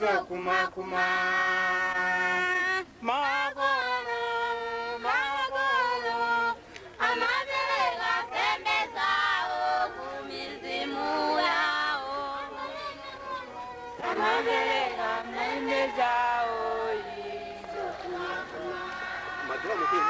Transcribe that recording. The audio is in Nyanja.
izo kuma kuma magolo magolo amabelega sembezao kumizimu yao amabelega sembezao izo kuma kuma madura mukuru